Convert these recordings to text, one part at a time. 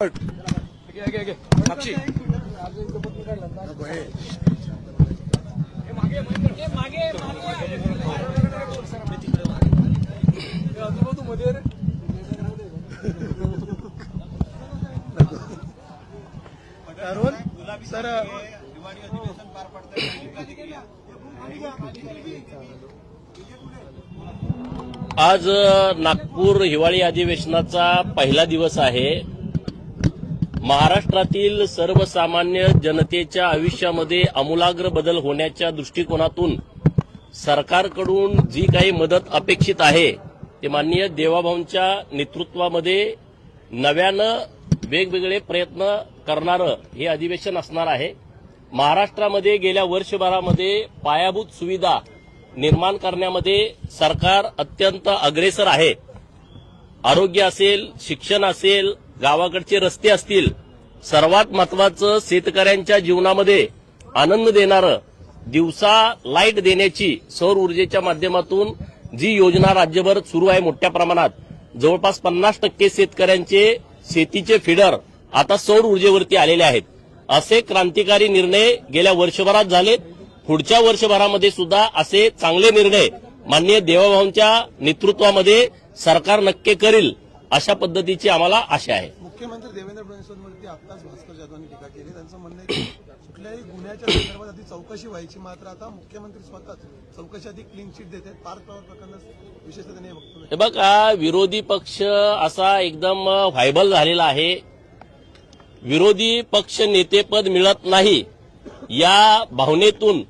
साक्षी Arun sir आज नागपूर हिवाळी अधिवेशनाचा पहिला दिवस आहे. महाराष्ट्रातील सर्वसामान्य जनतेच्या आयुष्यामध्ये आमूलाग्र बदल होण्याच्या दृष्टिकोनातून सरकारकडून जी काही मदत अपेक्षित आहे ते माननीय देवाभाऊंच्या नेतृत्वामध्ये नव्यानं वेगवेगळे प्रयत्न करणारं हे अधिवेशन असणार आहे. महाराष्ट्रामध्ये गेल्या वर्षभरामध्ये पायाभूत सुविधा निर्माण करण्यामध्ये सरकार अत्यंत अग्रेसर आहे. आरोग्य असेल, शिक्षण असेल, गावाकडचे रस्ते असतील, सर्वात महत्वाचं शेतकऱ्यांच्या जीवनामध्ये आनंद देणारं दिवसा लाईट देण्याची सौर ऊर्जेच्या माध्यमातून जी योजना राज्यभर सुरू आहे मोठ्या प्रमाणात, जवळपास 50% शेतकऱ्यांचे शेतीचे फिडर आता सौर ऊर्जेवरती आलेले आहेत. असे क्रांतिकारी निर्णय गेल्या वर्षभरात झालेत. पुढच्या वर्षभरामध्ये सुद्धा असे चांगले निर्णय माननीय देवाभाऊंच्या नेतृत्वामध्ये सरकार नक्की करील अशा पद्धतीची आम्हाला आशा आहे. मुख्यमंत्री देवेंद्र फडणवीसांवरती आत्ताच भास्कर जाधवांनी टीका केली. त्यांचं म्हणणं आहे की कुठल्याही गुन्ह्याच्या संदर्भात आधी चौकशी व्हायची, मात्र आता मुख्यमंत्री स्वतःच चौकशी आधी क्लीन चिट देतात. पार्थ पवार प्रकरणात विशेषतः त्यांनी वक्तव्य. हे बघा, विरोधी पक्ष असा एकदम व्हायबल झालेला आहे. विरोधी पक्ष नेतेपद मिळत नाही या भावनेतून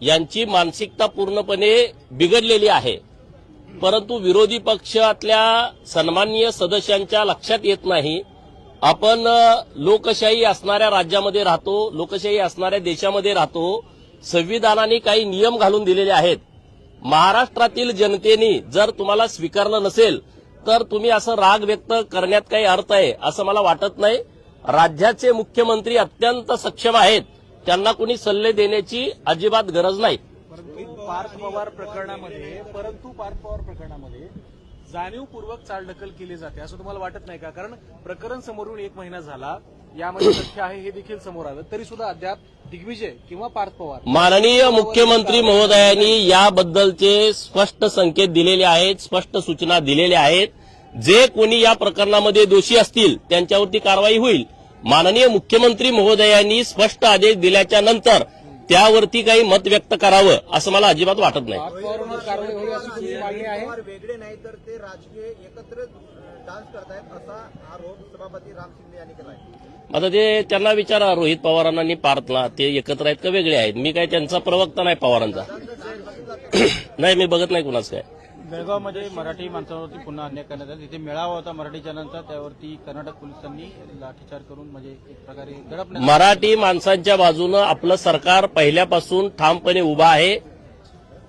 यांची मानसिकता पूर्णपणे बिघडलेली आहे. परंतु विरोधी पक्षातल्या सन्माननीय सदस्यांच्या लक्षात येत नाही, आपण लोकशाही असणाऱ्या राज्यामध्ये राहतो, लोकशाही असणाऱ्या देशामध्ये राहतो. संविधानाने काही नियम घालून दिलेले आहेत. महाराष्ट्रातील जनतेने जर तुम्हाला स्वीकारलं नसेल तर तुम्ही असं राग व्यक्त करण्यात काही अर्थ आहे असं मला वाटत नाही. राज्याचे मुख्यमंत्री अत्यंत सक्षम आहेत, त्यांना कुणी सल्ले देण्याची अजिबात गरज नाही. पार्थ पवार प्रकरणामध्ये जाणीवपूर्वक चालढकल केली जाते असं तुम्हाला वाटत नाही का? कारण प्रकरण समोरून 1 महिना झाला, यामध्ये तथ्य आहे हे देखील समोर आलं, तरी सुद्धा अद्याप दिग्विजय किंवा पार्थ पवार माननीय मुख्यमंत्री महोदयांनी याबद्दलचे स्पष्ट संकेत दिलेले आहेत, स्पष्ट सूचना दिलेल्या आहेत. जे कोणी या प्रकरणामध्ये दोषी असतील त्यांच्यावरती कारवाई होईल. माननीय मुख्यमंत्री महोदयांनी स्पष्ट आदेश दिल्याच्या नंतर त्यावरती काही मत व्यक्त करावं असं मला अजिबात वाटत नाही. वेगळे नाही तर ते राजकीय एकत्र डान्स करतायत असा आरोप सभापती राम शिंदे यांनी केला आहे. आता ते त्यांना विचारा, रोहित पवारांना आणि पार्थला ते एकत्र आहेत का वेगळे आहेत? मी काय त्यांचा प्रवक्ता नाही पवारांचा. नाही, मी बघत नाही कुणाच काय. बेळगावमध्ये मराठी माणसांवरती पुन्हा अन्याय करण्यात आला. तिथे मेळावा होता मराठी जनांचा, त्यावरती कर्नाटक पोलिसांनी लाठीचार्ज करून म्हणजे एक प्रकारे दडपण्यात. मराठी माणसांच्या बाजूनं आपलं सरकार पहिल्यापासून ठामपणे उभा आहे.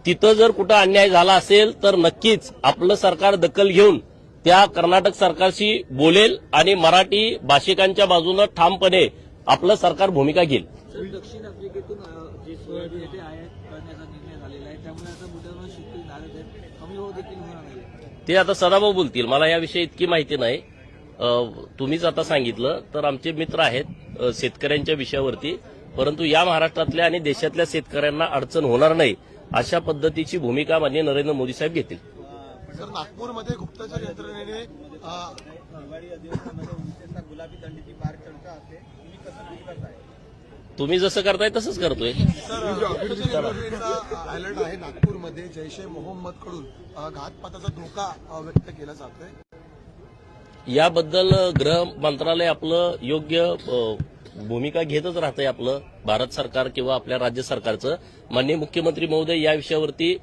तिथं जर कुठं अन्याय झाला असेल तर नक्कीच आपलं सरकार दखल घेऊन त्या कर्नाटक सरकारशी बोलेल आणि मराठी भाषिकांच्या बाजूनं ठामपणे आपलं सरकार भूमिका घेईल. दक्षिण आफ्रिकेतून जे सोयाबीन येथे आयात करण्याचा निर्णय झालेला आहे, त्यामुळे आता मुद्द्यावर शेतकरी नाराज आहेत, कमी भाव देखील होणार आहे. ते आता सदाभाऊ बोलतील, मला याविषयी इतकी माहिती नाही. तुम्हीच आता सांगितलं तर आमचे मित्र आहेत शेतकऱ्यांच्या विषयावरती, परंतु या महाराष्ट्रातल्या आणि देशातल्या शेतकऱ्यांना अडचण होणार नाही अशा पद्धतीची भूमिका माननीय नरेंद्र मोदी साहेब घेतील. सर, नागपूरमध्ये गुप्तचर यंत्रणेने हिवाळी अधिवेशनामध्ये विशेषतः गुलाबी दंडीची फार चर्चा असते, तुम्ही कसं डील करताय? तुम्ही जसं करताय तसंच करतोय. अलर्ट आहे नागपूरमध्ये. जैश ए मोहम्मद कडून घातपाताचा धोका व्यक्त केला जातोय. याबद्दल गृह मंत्रालय आपलं योग्य भूमिका घेतच राहतंय. आपलं भारत सरकार किंवा आपल्या राज्य सरकारचं. माननीय मुख्यमंत्री महोदय या विषयावरती